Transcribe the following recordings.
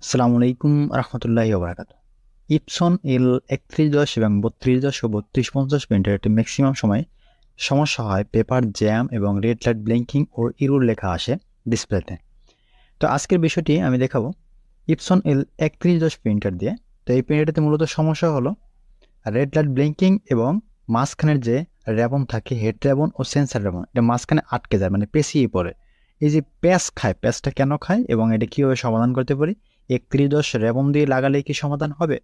আসসালামু আলাইকুম রহমতুল্লাহি ওয়া বারাকাতুহু। ইপসন L3110 এবং 3210 ও 3250 প্রিন্টার একটি ম্যাক্সিমাম সময় সমস্যা হয় পেপার জ্যাম এবং রেড লাইট ব্লিঙ্কিং ও ইরর লেখা আসে ডিসপ্লেতে। তো আজকের বিষয়টি আমি দেখাবো ইপসন L3110 প্রিন্টার দিয়ে। তো এই প্রিন্টারটিতে মূলত সমস্যা হলো রেড লাইট ব্লিঙ্কিং এবং মাঝখানের যে রেবন থাকে হেড রেবন ও সেন্সার রেবন এটা মাঝখানে আটকে যায়, মানে পেঁচিয়ে পড়ে। এই যে প্যাচ খায়, প্যাচটা কেন খায় এবং এটা কীভাবে সমাধান করতে পারি? 3110 রেবন দিয়ে লাগালে কি সমাধান হবে,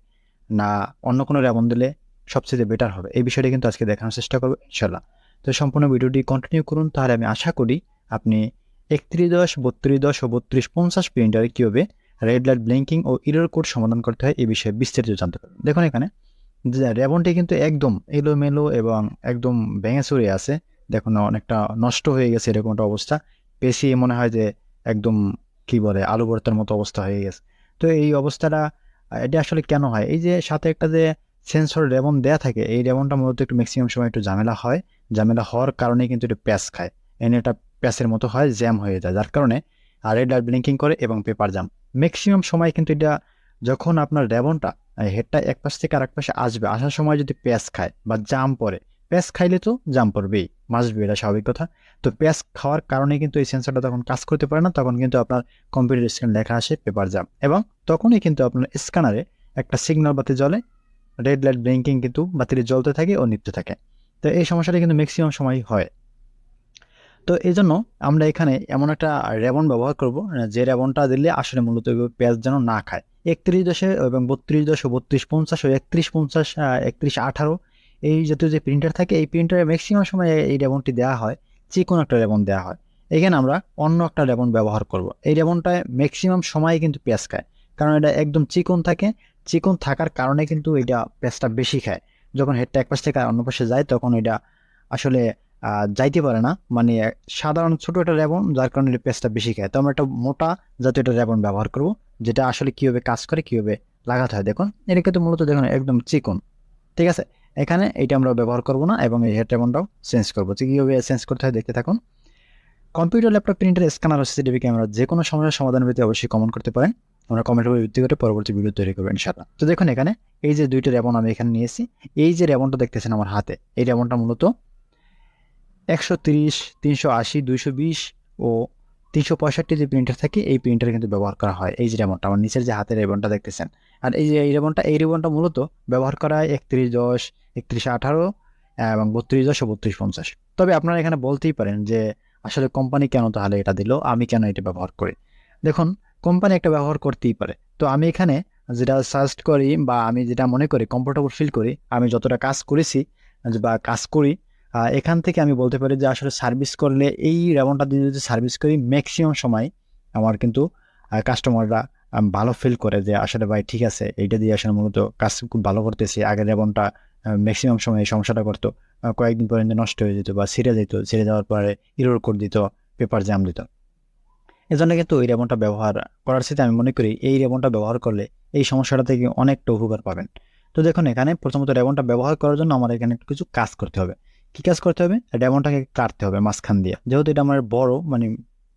না অন্য কোনো রেবন দিলে সবচেয়ে বেটার হবে? এই বিষয়টা কিন্তু আজকে দেখানোর চেষ্টা করবো ইনশাল্লাহ। তো সম্পূর্ণ ভিডিওটি কন্টিনিউ করুন, তাহলে আমি আশা করি আপনি 3110, 3210 ও 3250 প্রিন্টারে কীভাবে রেড লাইট ব্লিঙ্কিং ও ইরর কোড সমাধান করতে হয় এই বিষয়ে বিস্তারিত জানতে পারবেন। দেখুন এখানে যে রেবনটি কিন্তু একদম এলোমেলো এবং একদম ভেঙে চুরে আছে। দেখুন অনেকটা নষ্ট হয়ে গেছে, এরকম একটা অবস্থা। পেঁচিয়ে মনে হয় যে একদম কি বলে আলু ভর্তার মতো অবস্থা হয়ে গেছে। তো এই অবস্থাটা এটা আসলে কেন হয়? এই যে সাথে একটা যে সেন্সর রেবন দেয়া থাকে, এই রেবনটা মূলত একটু ম্যাক্সিমাম সময় একটু ঝামেলা হয়। ঝামেলা হওয়ার কারণে কিন্তু এটা প্যাচ খায়। এনে এটা প্যাচের মতো হয়, জ্যাম হয়ে যায়, যার কারণে রেড লাইট ব্লিঙ্কিং করে এবং পেপার জ্যাম। ম্যাক্সিমাম সময় কিন্তু এটা যখন আপনার রেবনটা হেডটা এক পাশ থেকে আরেক পাশে আসবে, আসার সময় যদি প্যাচ খায় বা জাম পড়ে, প্যাচ খাইলে তো জাম পড়বেই, মাসবে, এটা স্বাভাবিক কথা। তো প্যাচ খাওয়ার কারণে কিন্তু এই সেন্সরটা তখন কাজ করতে পারে না, তখন কিন্তু আপনার কম্পিউটার স্ক্রিন লেখা আসে পেপার জাম, এবং তখনই কিন্তু আপনার স্ক্যানারে একটা সিগন্যাল বাতি জ্বলে, রেড লাইট ব্লিঙ্কিং কিন্তু বাতিটি জ্বলতে থাকে ও নিভতে থাকে। তো এই সমস্যাটা কিন্তু ম্যাক্সিমাম সময় হয়। তো এই জন্য আমরা এখানে এমন একটা রেবন ব্যবহার করব, যে রেবনটা দিলে আসলে মূলত পেঁয়াজ যেন না খায়। 3110 এবং 3210 ও 3250 ও 3150, 3118 এই জাতীয় যে প্রিন্টার থাকে, এই প্রিন্টারে ম্যাক্সিমাম সময় এই রেবনটি দেওয়া হয়, চিকন একটা রেবন দেওয়া হয়। এখানে আমরা অন্য একটা রেবন ব্যবহার করব। এই রেবনটায় ম্যাক্সিমাম সময় কিন্তু পেঁয়াজ খায়, কারণ এটা একদম চিকন থাকে। চিকন থাকার কারণে কিন্তু এটা পেঁয়াজটা বেশি খায়। যখন হেডটা এক পাশ থেকে অন্য পাশে যায়, তখন এটা আসলে যাইতে পারে না, মানে সাধারণ ছোট একটা রেবন, যার কারণে পেঁয়াজটা বেশি খায়। তো আমরা একটা মোটা জাতীয় একটা রেবন ব্যবহার করব, যেটা আসলে কিভাবে কাজ করে, কিভাবে লাগাতে হয়। দেখুন এটা কিন্তু মূলত দেখুন একদম চিকন, ঠিক আছে। এখানে এইটা আমরা ব্যবহার করব না, এবং এই হেড রেবনটাও চেঞ্জ করবো। তো কীভাবে চেঞ্জ করতে হয় দেখতে থাকুন। কম্পিউটার, ল্যাপটপ, প্রিন্টার, স্ক্যানার ও সিসিটিভি ক্যামেরা যে কোনো সমস্যার সমাধানের ভিত্তিতে অবশ্যই কমেন্ট করতে পারেন। আমরা কমেন্টের উপর ভিত্তি করে পরবর্তী ভিডিও তৈরি করবো ইনশাআল্লাহ। তো দেখুন এখানে এই যে দুইটা রেবন আমি এখানে নিয়েছি। এই যে রেবনটা দেখতেছেন আমার হাতে, এই রেবনটা মূলত 130, 380, 220 ও 365 যে প্রিন্টার থাকে, এই প্রিন্টার কিন্তু ব্যবহার করা হয়। এই যে রেবনটা আমার নিচের যে হাতের রেবনটা দেখতেছেন, আর এই যে এই রেবনটা মূলত ব্যবহার করা হয় 3110, 3118 এবং 3210 ও 3250। তবে আপনারা এখানে বলতেই পারেন যে আসলে কোম্পানি কেন তাহলে এটা দিল, আমি কেন এটা ব্যবহার করি? দেখুন, কোম্পানি একটা ব্যবহার করতেই পারে। তো আমি এখানে যেটা সাজেস্ট করি বা আমি যেটা মনে করি কমফোর্টেবল ফিল করি, আমি যতটা কাজ করেছি বা কাজ করি, এখান থেকে আমি বলতে পারি যে আসলে সার্ভিস করলে, এই রেবনটা দিয়ে যদি সার্ভিস করি, ম্যাক্সিমাম সময় আমার কিন্তু কাস্টমাররা ভালো ফিল করে যে আসলে ভাই ঠিক আছে, এইটা দিয়ে আসলে মূলত কাজ খুব ভালো করতেছি। আগের রেবনটা ম্যাক্সিমাম সময় এই সমস্যাটা করতো, কয়েকদিন পরে নষ্ট হয়ে যেত বা ছিঁড়ে যেত, ছিঁড়ে যাওয়ার পরে ইরর কোড দিত, পেপার জ্যাম দিত। এজন্য কিন্তু ওই রেবনটা ব্যবহার করার সাথে আমি মনে করি এই রেবনটা ব্যবহার করলে এই সমস্যাটা থেকে অনেকটা উপকার পাবেন। তো দেখুন এখানে প্রথমত রেবনটা ব্যবহার করার জন্য আমার এখানে কিছু কাজ করতে হবে। কি কাজ করতে হবে? রেবনটাকে কাটতে হবে মাঝখান দিয়ে, যেহেতু এটা আমার বড়, মানে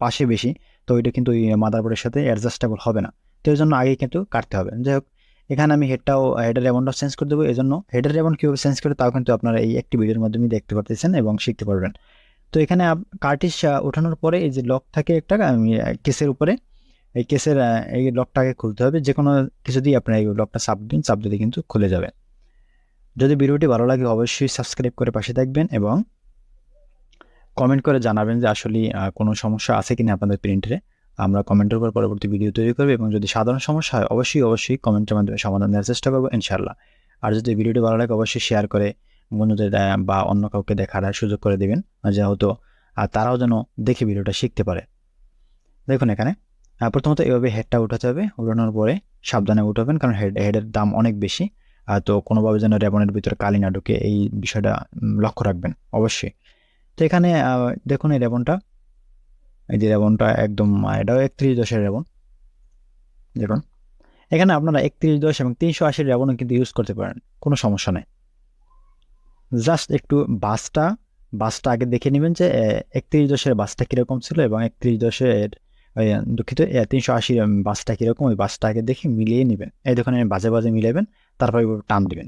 পাশে বেশি, তো এটা কিন্তু ওই মাদারবোর্ডের সাথে অ্যাডজাস্টেবল হবে না। তো এই জন্য আগে কিন্তু কাটতে হবে। যাই হোক, এখানে আমি হেডের রেবনটাও চেঞ্জ করে দেবো। এই জন্য হেডের রেবন কীভাবে চেঞ্জ করে তাও কিন্তু আপনারা এই একটি ভিডিওর মাধ্যমে দেখতে পারতেছেন এবং শিখতে পারবেন। তো এখানে কার্টিজ ওঠানোর পরে এই যে লক থাকে একটা কেসের উপরে, এই কেসের এই লকটাকে খুলতে হবে। যে কোনো কিছু দিয়ে আপনার এই লকটা চাপ দিন, চাপ দিলে কিন্তু খুলে যাবে। যদি ভিডিওটি ভালো লাগে অবশ্যই সাবস্ক্রাইব করে পাশে থাকবেন এবং কমেন্ট করে জানাবেন যে আসলে কোনো সমস্যা আছে কিনা আপনাদের প্রিন্টারে। আমরা কমেন্টের উপর পরবর্তী ভিডিও তৈরি করবো, এবং যদি সাধারণ সমস্যা হয় অবশ্যই কমেন্টের মাধ্যমে সমাধান দেওয়ার চেষ্টা করবো ইনশাআল্লাহ। আর যদি ভিডিওটি ভালো লাগে অবশ্যই শেয়ার করে বন্ধুদের বা অন্য কাউকে দেখার সুযোগ করে দেবেন, যেহেতু তারাও যেন দেখে ভিডিওটা শিখতে পারে। দেখুন এখানে প্রথমত এভাবে হেডটা উঠাতে হবে। উঠানোর পরে সাবধানে উঠাবেন, কারণ হেডের দাম অনেক বেশি। তো কোনোভাবে যেন রেবনের ভিতরে কালি না ঢুকে, এই বিষয়টা লক্ষ্য রাখবেন অবশ্যই। তো এখানে দেখুন এই রেবনটা, এই যে রেবনটা একদম এটাও 3110 রেবন। দেখুন এখানে আপনারা 3110 এবং 380 রেবনও কিন্তু ইউজ করতে পারেন, কোনো সমস্যা নেই। জাস্ট একটু বাসটা আগে দেখে নেবেন যে 3110 বাসটা কীরকম ছিল এবং 3110 দুঃখিত 380 বাসটা কীরকম ওই বাসটাকে দেখে মিলিয়ে নেবেন। এই দেখুন বাজে বাজে মিলাবেন, তারপরে টান দিবেন।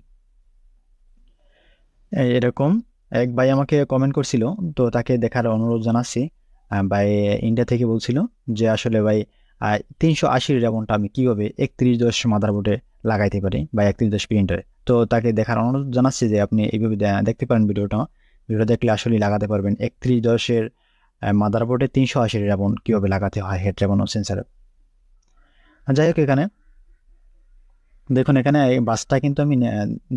এরকম এক ভাই আমাকে কমেন্ট করছিল, তো তাকে দেখার অনুরোধ জানাচ্ছি। ভাই ইন্ডিয়া থেকে বলছিল যে আসলে ভাই 380 রেবনটা আমি কীভাবে 3110 মাদারবোর্ডে লাগাইতে পারি বা 3110 প্রিন্টারে। তো তাকে দেখার অনুরোধ জানাচ্ছি যে আপনি এইভাবে দেখতে পারেন ভিডিওটা দেখলে আসলেই লাগাতে পারবেন 3110-এর মাদারবোর্ডে 380 রেবন কীভাবে লাগাতে হয় হেড রেবন ও সেন্সারে। যাই হোক, এখানে দেখুন এখানে এই বাসটা কিন্তু আমি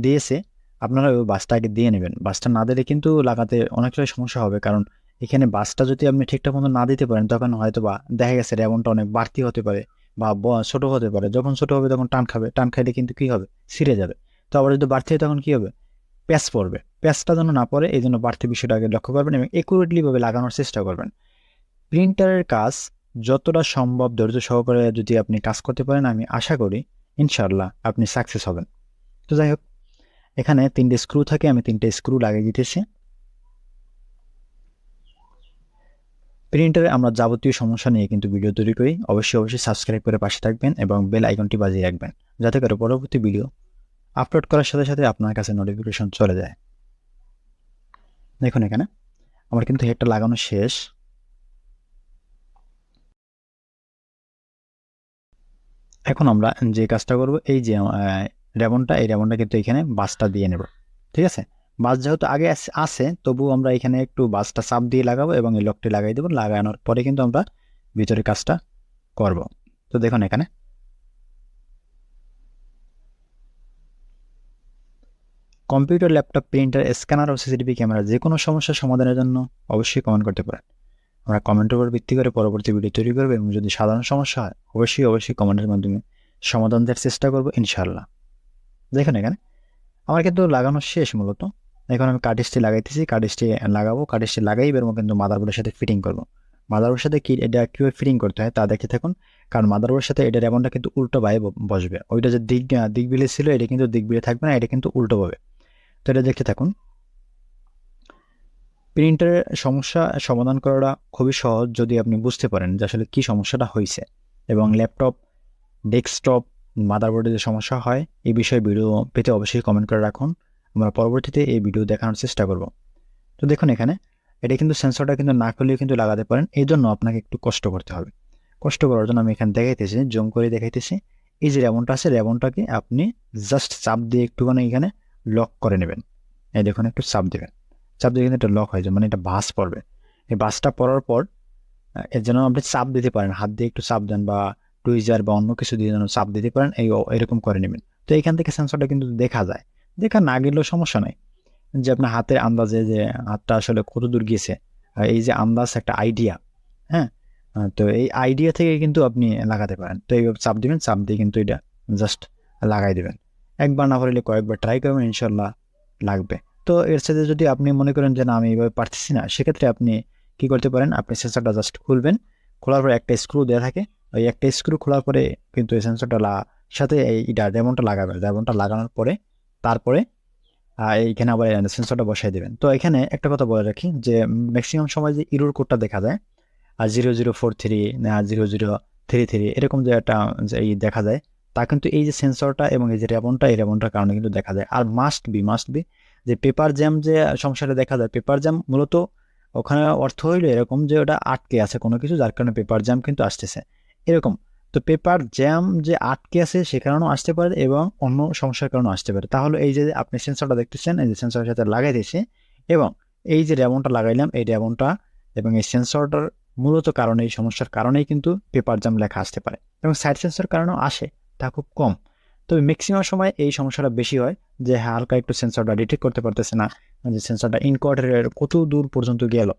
দিয়েছে, আপনারা ওই বাসটা আগে দিয়ে নেবেন। বাসটা না দিলে কিন্তু লাগাতে অনেকটাই সমস্যা হবে, কারণ এখানে বাসটা যদি আপনি ঠিকঠাক মতো না দিতে পারেন তখন হয়তো বা দেখা গেছে রেবনটা অনেক বাড়তি হতে পারে বা ছোট হতে পারে। যখন ছোট হবে তখন টান খাবে, টান খাইলে কিন্তু কী হবে, ছিঁড়ে যাবে। তো আবার যদি বাড়তি হয় তখন কী হবে, প্যাচ পড়বে। প্যাচটা যেন না পড়ে এই জন্য বাড়তি বিষয়টা আগে লক্ষ্য করবেন এবং একুরেটলিভাবে লাগানোর চেষ্টা করবেন। প্রিন্টারের কাজ যতটা সম্ভব ধৈর্য সহকারে যদি আপনি কাজ করতে পারেন, আমি আশা করি ইনশাআল্লাহ আপনি সাকসেস হবেন। তো যাই হোক, এখানে 3টে স্ক্রু থাকে, আমি 3টে স্ক্রু লাগিয়ে দিতেছি। প্রিন্টারে আমরা যাবতীয় সমস্যা নিয়ে কিন্তু ভিডিও তৈরি করি। অবশ্যই সাবস্ক্রাইব করে পাশে থাকবেন এবং বেল আইকনটি বাজিয়ে রাখবেন, যাতে করে পরবর্তী ভিডিও আপলোড করার সাথে সাথে আপনার কাছে নোটিফিকেশন চলে যায়। দেখুন এখানে আমার কিন্তু হেডটা লাগানো শেষ। এখন আমরা যে কাজটা করব, এই যে রেবনটা, এই রেবনটা কিন্তু এখানে বাসটা দিয়ে নেব। ঠিক আছে, বাস যেহেতু আগে আছে তবু আমরা এখানে একটু বাসটা চাপ দিয়ে লাগাবো এবং এই লকটি লাগাই দেবো। লাগানোর পরে কিন্তু আমরা ভিতরে কাজটা করব। তো দেখুন এখানে কম্পিউটার, ল্যাপটপ, প্রিন্টার, স্ক্যানার ও সিসিটিভি ক্যামেরা যে কোনো সমস্যার সমাধানের জন্য অবশ্যই কমেন্ট করতে পারেন। আমরা কমেন্টের উপর ভিত্তি করে পরবর্তী ভিডিও তৈরি করবো এবং যদি সাধারণ সমস্যা হয় অবশ্যই কমেন্টের মাধ্যমে সমাধান দেওয়ার চেষ্টা করবো ইনশাআল্লাহ। দেখুন এখানে আমার কিন্তু লাগানো শেষ মূলত। এখন আমি কার্টিজটি লাগাইতেছি, কার্টিজটি লাগাবো, কার্টিজটি লাগাই এবার কিন্তু মাদারবোর্ডের সাথে ফিটিং করবো। মাদারবোর্ডের সাথে কি এটা কীভাবে ফিটিং করতে হয় তা দেখে থাকুন, কারণ মাদারবোর্ডের সাথে এটা রেবনটা কিন্তু উল্টো ভাবে বসবে। ওইটা যে দিক বিলে ছিল এটা কিন্তু দিক বিলে থাকবে না, এটা কিন্তু উল্টো পাবে। তো এটা দেখতে থাকুন। প্রিন্টারের সমস্যা সমাধান করাটা খুবই সহজ যদি আপনি বুঝতে পারেন যে আসলে কী সমস্যাটা হয়েছে। এবং ল্যাপটপ, ডেস্কটপ, মাদারবোর্ডে যে সমস্যা হয় এই বিষয়ে ভিডিও পেতে অবশ্যই কমেন্ট করে রাখুন, আমরা পরবর্তীতে এই ভিডিও দেখানোর চেষ্টা করব। তো দেখুন এখানে এটা কিন্তু সেন্সরটা কিন্তু না করলেও কিন্তু লাগাতে পারেন, এই জন্য আপনাকে একটু কষ্ট করতে হবে। কষ্ট করার জন্য আমি এখানে দেখাইতেছি, জুম করে দেখাইতেছি। এই যে রেবনটা আছে, রেবনটাকে আপনি জাস্ট চাপ দিয়ে একটুখানি এখানে লক করে নেবেন। এই দেখুন একটু চাপ দেবেন, চাপ দিয়ে কিন্তু এটা লক হয়ে যায়, মানে এটা বাস পড়বে। এই বাসটা পড়ার পর এর জন্য আপনি চাপ দিতে পারেন, হাত দিয়ে একটু চাপ দেন বা টুইজার বা অন্য কিছু দিয়ে যেন চাপ দিতে পারেন, এরকম করে নেবেন। তো এখান থেকে সেন্সরটা কিন্তু দেখা যায়, দেখা না গেলেও সমস্যা নাই, যে আপনার হাতের আন্দাজে যে হাতটা আসলে কত দূর গিয়েছে, এই যে আন্দাজ একটা আইডিয়া। হ্যাঁ, তো এই আইডিয়া থেকে কিন্তু আপনি লাগাতে পারেন। তো এইভাবে চাপ দিবেন, চাপ দিয়ে কিন্তু এটা জাস্ট লাগাই দেবেন। একবার না পারলে কয়েকবার ট্রাই করবেন, ইনশাল্লাহ লাগবে। তো এর সাথে যদি আপনি মনে করেন যে না আমি এইভাবে পারতেছি না, সেক্ষেত্রে আপনি কি করতে পারেন, আপনি সেন্সরটা জাস্ট খুলবেন, খোলার পরে একটা স্ক্রু দেওয়া থাকে, ওই একটা স্ক্রু খোলার পরে কিন্তু এই সেন্সরটা সাথে এইটা রেবনটা লাগাবেন। রেবনটা লাগানোর পরে তারপরে এইখানে আবার সেন্সরটা বসাই দেবেন। তো এখানে একটা কথা বলে রাখি যে ম্যাক্সিমাম সময় যে ইরোর কোডটা দেখা যায় 0043, 0033 এরকম যে একটা দেখা যায়, তা কিন্তু এই যে সেন্সরটা এবং এই যে রেবনটা, এই রেবনটার কারণে কিন্তু দেখা যায়। আর মাস্ট বি যে পেপার জ্যাম যে সমস্যাটা দেখা যায়, পেপার জ্যাম মূলত ওখানে অর্থ হইলো এরকম যে ওটা আটকে আছে কোনো কিছু, যার কারণে পেপার জ্যাম কিন্তু আসতেছে এরকম। তো পেপার জ্যাম যে আটকে আছে সে কারণেও আসতে পারে এবং অন্য সমস্যার কারণেও আসতে পারে। তাহলে এই যে আপনি সেন্সরটা দেখতেছেন, এই যে সেন্সরের সাথে লাগাই দিয়েছে এবং এই যে রেবনটা লাগাইলাম, এই রেবনটা এবং এই সেন্সরটার মূলত কারণে, এই সমস্যার কারণেই কিন্তু পেপার জ্যাম লেখা আসতে পারে এবং সাইড সেন্সর কারণেও আসে, তা খুব কম। তবে ম্যাক্সিমাম সময় এই সমস্যাটা বেশি হয় যে হালকা একটু সেন্সরটা ডিটেক্ট করতে পারতেছে না, যে সেন্সরটা ইনকোয়ার্টারের কত দূর পর্যন্ত গেল,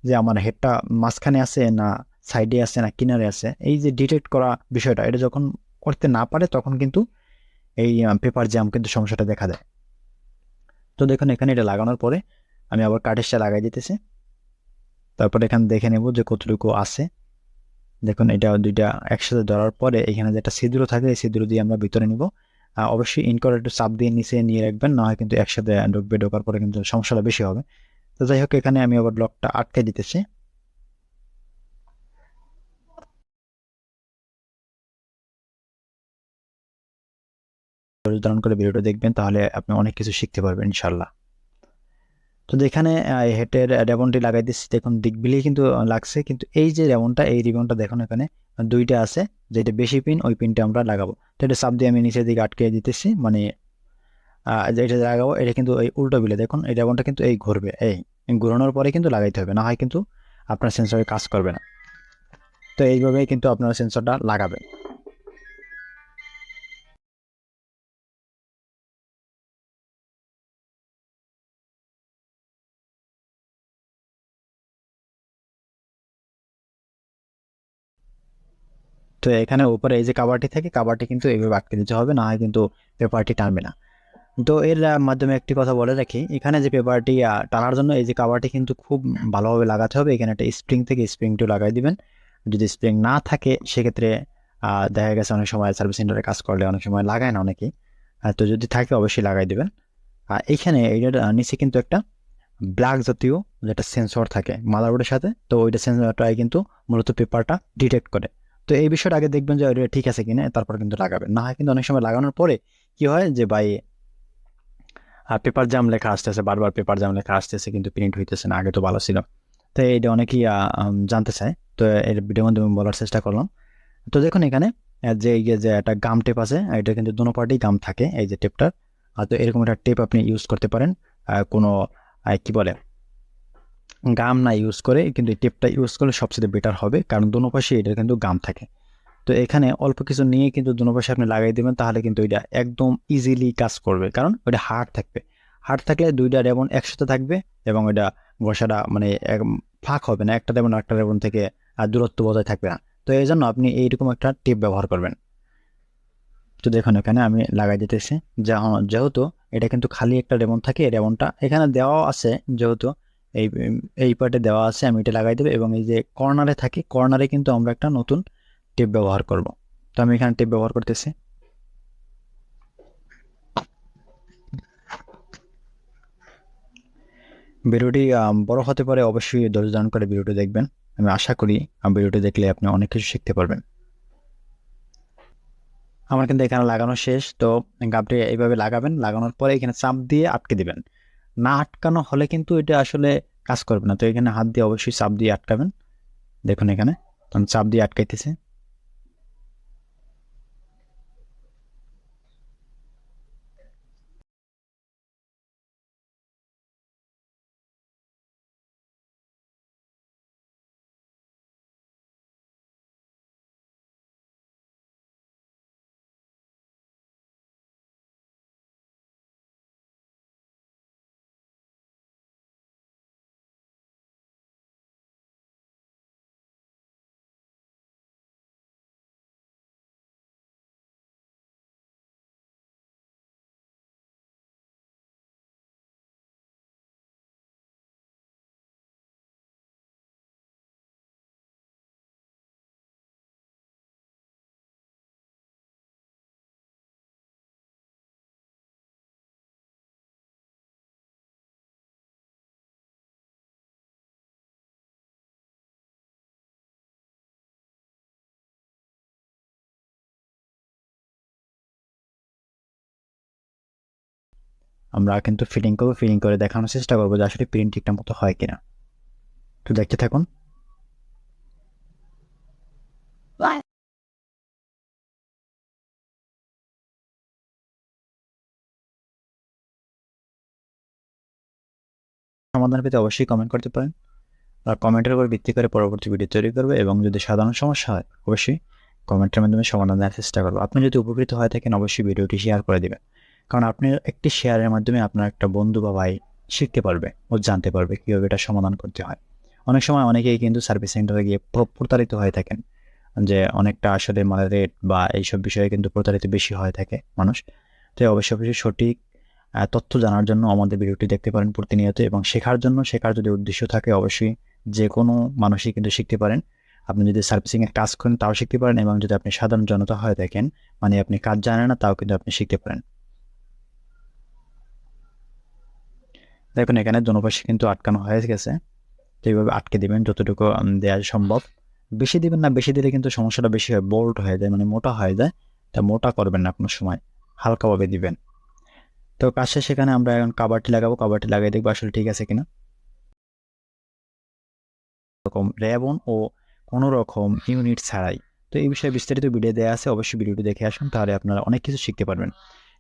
যে আমার হেডটা মাঝখানে আছে না সাইডে আছে না কিনারে আছে, এই যে ডিটেক্ট করা বিষয়টা, এটা যখন করতে না পারে তখন কিন্তু এই পেপার জ্যাম কিন্তু সমস্যাটা দেখা দেয়। তো দেখুন এখানে এটা লাগানোর পরে আমি আবার কার্টেজটা লাগাই দিতেছি, তারপরে এখানে দেখে নেব যে কতটুকু আছে। দেখুন এটা দুইটা একসাথে ধরার পরে এখানে যে একটা ছিদ্র থাকে, এই ছিদ্র দিয়ে আমরা ভিতরে নিব। অবশ্যই ইনকোয়ার্টার একটু চাপ দিয়ে নিচে নিয়ে রাখবেন, না হয় কিন্তু একসাথে ঢুকবে, ঢোকার পরে কিন্তু সমস্যাটা বেশি হবে। তো যাই হোক, এখানে আমি আবার লকটা আটকে দিতেছি। ধৈর্য ধারণ করে ভিডিওটা দেখবেন, তাহলে আপনি অনেক কিছু শিখতে পারবেন ইনশাল্লাহ। তো যেখানে হেডের রেবনটি লাগাই দিচ্ছি, দেখুন দিকবিলি কিন্তু লাগছে, কিন্তু এই যে রেবনটা, এই রিবনটা দেখুন এখানে দুইটা আছে, যেটা বেশি পিন, ওই পিনটা আমরা লাগাবো। তো এটা চাপ দিয়ে আমি নিচের দিকে আটকে দিতেছি, মানে যেটা লাগাবো এটা কিন্তু এই উল্টো বিলে দেখুন এই রেবনটা কিন্তু এই ঘুরবে, এই ঘুরানোর পরে কিন্তু লাগাইতে হবে, না হয় কিন্তু আপনার সেন্সরে কাজ করবে না। তো এইভাবেই কিন্তু আপনারা সেন্সরটা লাগাবেন। তো এখানে উপরে এই যে কাভারটি থাকে, কাভারটি কিন্তু এইভাবে আটকে দিতে হবে, না হয় কিন্তু পেপারটি টানবে না। তো এর মাধ্যমে একটি কথা বলে রাখি, এখানে যে পেপারটি টানার জন্য এই যে কাভারটি কিন্তু খুব ভালোভাবে লাগাতে হবে। এখানে একটা স্প্রিং থেকে স্প্রিংটি লাগাই দিবেন। যদি স্প্রিং না থাকে সেক্ষেত্রে দেখা গেছে অনেক সময় সার্ভিস সেন্টারে কাজ করলে অনেক সময় লাগায় না অনেকেই। তো যদি থাকে অবশ্যই লাগাই দিবেন। এইখানে এইটার নিচে কিন্তু একটা ব্ল্যাক জাতীয় যেটা সেন্সর থাকে মাদারবোর্ডের সাথে, তো ওইটা সেন্সরটাই কিন্তু মূলত পেপারটা ডিটেক্ট করে। তো এই বিষয়টা আগে দেখবেন যে ওইটা ঠিক আছে কিনা, তারপর কিন্তু লাগাবেন, না হয় কিন্তু অনেক সময় লাগানোর পরে কি হয় যে ভাই পেপার জাম লেখা আসতেছে, বারবার পেপার জাম লেখা আসতেছে, কিন্তু প্রিন্ট হইতেছে না, আগে তো ভালো ছিল। তো এটা অনেকেই জানতে চায়, তো এর ভিডিওর মধ্যে আমি বলার চেষ্টা করলাম। তো দেখুন এখানে যে এই যে একটা গাম টেপ আছে, এটা কিন্তু দোনো পার্টেই গাম থাকে এই যে টেপটার। তো এরকম একটা টেপ আপনি ইউজ করতে পারেন, কোনো কি বলে গাম না ইউজ করে, কিন্তু এই টেপটা ইউজ করলে সবচেয়ে বেটার হবে, কারণ দোনো পাশে এটা কিন্তু গাম থাকে। তো এখানে অল্প কিছু নিয়ে কিন্তু দোনো পাশে আপনি লাগাই দেবেন, তাহলে কিন্তু এটা একদম ইজিলি কাজ করবে, কারণ ওইটা হার্ড থাকবে। হার্ড থাকলে দুইটা রেবন একসাথে থাকবে, এবং ওইটা ঘষাটা মানে ফাঁক হবে না, একটা রেবন একটা রেবন থেকে দূরত্ব বজায় থাকবে না। তো এই জন্য আপনি এইরকম একটা টেপ ব্যবহার করবেন। তো দেখুন এখানে আমি লাগাই দিতেছি, যেহেতু এটা কিন্তু খালি একটা রেবন থাকে, এই রেবনটা এখানে দেওয়া আছে, যেহেতু এই এই পার্টে দেওয়া আছে, আমি এটা লাগাই দেবো। এবং এই যে কর্নারে থাকে, কর্নারে কিন্তু আমরা একটা নতুন টেপ ব্যবহার করব। তো আমি এখানে টেপ ব্যবহার করতেছি। ভিডিওটি বড় হতে পারে, অবশ্যই ধৈর্য ধারণ করে ভিডিওটি দেখবেন। আমি আশা করি ভিডিওটি দেখলে আপনি অনেক কিছু শিখতে পারবেন। আমার কিন্তু এখানে লাগানো শেষ। তো গাবটি এইভাবে লাগাবেন, লাগানোর পরে এখানে চাপ দিয়ে আটকে দিবেন। না আটকানো হলে কিন্তু এটা আসলে কাজ করবে না। তো এখানে হাত দিয়ে অবশ্যই চাপ দিয়ে আটকাবেন। দেখুন এখানে আমি চাপ দিয়ে আটকাইতেছি। আমরা কিন্তু ফিটিং করবো, ফিটিং করে দেখানোর চেষ্টা করবো যে আসলে প্রিন্ট ঠিকঠাক মতো হয় কিনা। তো দেখতে থাকুন। সমাধান পেতে অবশ্যই কমেন্ট করতে পারেন, আর কমেন্টের উপর ভিত্তি করে পরবর্তী ভিডিও তৈরি করবে। এবং যদি সাধারণ সমস্যা হয় অবশ্যই কমেন্টের মাধ্যমে সমাধান দেওয়ার চেষ্টা করবো। আপনি যদি উপকৃত হয়ে থাকেন অবশ্যই ভিডিওটি শেয়ার করে দিবেন, কারণ আপনার একটি শেয়ারের মাধ্যমে আপনার একটা বন্ধু বা ভাই শিখতে পারবে, ও জানতে পারবে কীভাবে এটা সমাধান করতে হয়। অনেক সময় অনেকেই কিন্তু সার্ভিস সেন্টারে গিয়ে প্রতারিত হয়ে থাকেন, যে অনেকটা আসলে মালের রেট বা এইসব বিষয়ে কিন্তু প্রতারিত বেশি হয়ে থাকে মানুষ। তো অবশ্যই অবশ্যই সঠিক তথ্য জানার জন্য আমাদের ভিডিওটি দেখতে পারেন প্রতিনিয়ত, এবং শেখার জন্য, শেখার যদি উদ্দেশ্য থাকে অবশ্যই যে কোনো মানুষই কিন্তু শিখতে পারেন। আপনি যদি সার্ভিসিংয়ের কাজ করেন তাও শিখতে পারেন, এবং যদি আপনি সাধারণ জনতা হয়ে থাকেন, মানে আপনি কাজ জানেন না, তাও কিন্তু আপনি শিখতে পারেন। দেখুন এখানে দোনো পাশে কিন্তু আটকানো হয়ে গেছে। তো এইভাবে আটকে দিবেন যতটুকু দেওয়া সম্ভব। বেশি দিবেন না, বেশি দিলে কিন্তু সমস্যাটা বেশি হয়, বোল্ট হয়ে যায়, মানে মোটা হয়ে যায়। তা মোটা করবেন না কোনো সময়। হালকাভাবে দিবেন। তো কাজ শেষে এখানে আমরা এখন কাভারটি লাগাবো, কাভারটি লাগিয়ে দেখবো আসলে ঠিক আছে কিনা। রকম র্যাবন ও কোনো রকম ইউনিট ছাড়াই। তো এই বিষয়ে বিস্তারিত ভিডিও দেওয়া আছে, অবশ্যই ভিডিওটি দেখে আসুন, তাহলে আপনারা অনেক কিছু শিখতে পারবেন।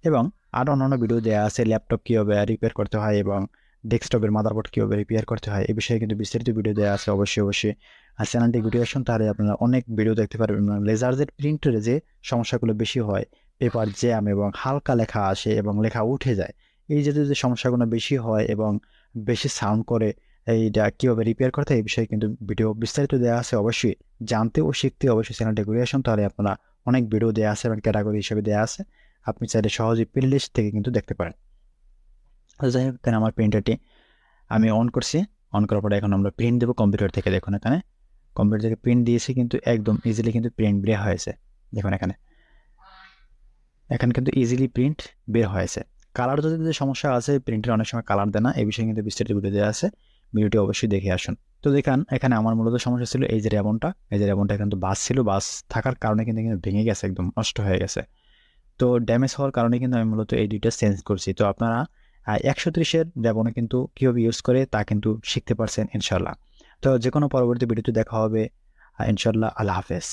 এবং আরও অন্যান্য ভিডিও দেওয়া আছে, ল্যাপটপ কীভাবে রিপেয়ার করতে হয় এবং ডেস্কটপের মাদারবোর্ড কীভাবে রিপেয়ার করতে হয়, এই বিষয়ে কিন্তু বিস্তারিত ভিডিও দেওয়া আছে। অবশ্যই চ্যানেলটি ঘুরে আসুন, তাহলে আপনারা অনেক ভিডিও দেখতে পারবেন। লেজারদের প্রিন্টের যে সমস্যাগুলো বেশি হয়, পেপার জ্যাম এবং হালকা লেখা আসে এবং লেখা উঠে যায়, এই যে সমস্যাগুলো বেশি হয় এবং বেশি সাউন্ড করে, এইটা কীভাবে রিপেয়ার করতে হয় এই বিষয়ে কিন্তু ভিডিও বিস্তারিত দেওয়া আছে। অবশ্যই জানতে ও শিখতে অবশ্যই চ্যানেলটি ঘুরে আসুন, তাহলে আপনারা অনেক ভিডিও দেওয়া আছে এবং ক্যাটাগরি হিসেবে দেওয়া আছে, আপনি চাইলে সহজেই প্লে লিস্ট থেকে কিন্তু দেখতে পারেন। তো যাই হোক, এখানে আমার প্রিন্টারটি আমি অন করছি, অন করার পরে এখন আমরা প্রিন্ট দেবো কম্পিউটার থেকে। দেখুন এখানে কম্পিউটার থেকে প্রিন্ট দিয়েছি, কিন্তু একদম ইজিলি কিন্তু প্রিন্ট বের হয়েছে। দেখুন এখানে কিন্তু ইজিলি প্রিন্ট বের হয়েছে। কালার যদি সমস্যা আছে, প্রিন্টের অনেক সময় কালার দেয় না, এই বিষয়ে কিন্তু বিস্তারিত ভিডিও দেওয়া আছে, ভিডিওটি অবশ্যই দেখে আসুন। তো দেখেন এখানে আমার মূলত সমস্যা ছিল এই যে র্যাবনটা, কিন্তু বাস ছিল, বাস থাকার কারণে কিন্তু ভেঙে গেছে, একদম নষ্ট হয়ে গেছে। তো ড্যামেজ হওয়ার কারণে কিন্তু আমি মূলত এই দুইটা চেঞ্জ করছি। তো আপনারা 130-এর র্যাবনে কিন্তু কীভাবে ইউজ করে তা কিন্তু শিখতে পারছেন ইনশাল্লাহ। তো যে কোনো পরবর্তী ভিডিওতে দেখা হবে ইনশাল্লাহ। আল্লাহ হাফেজ।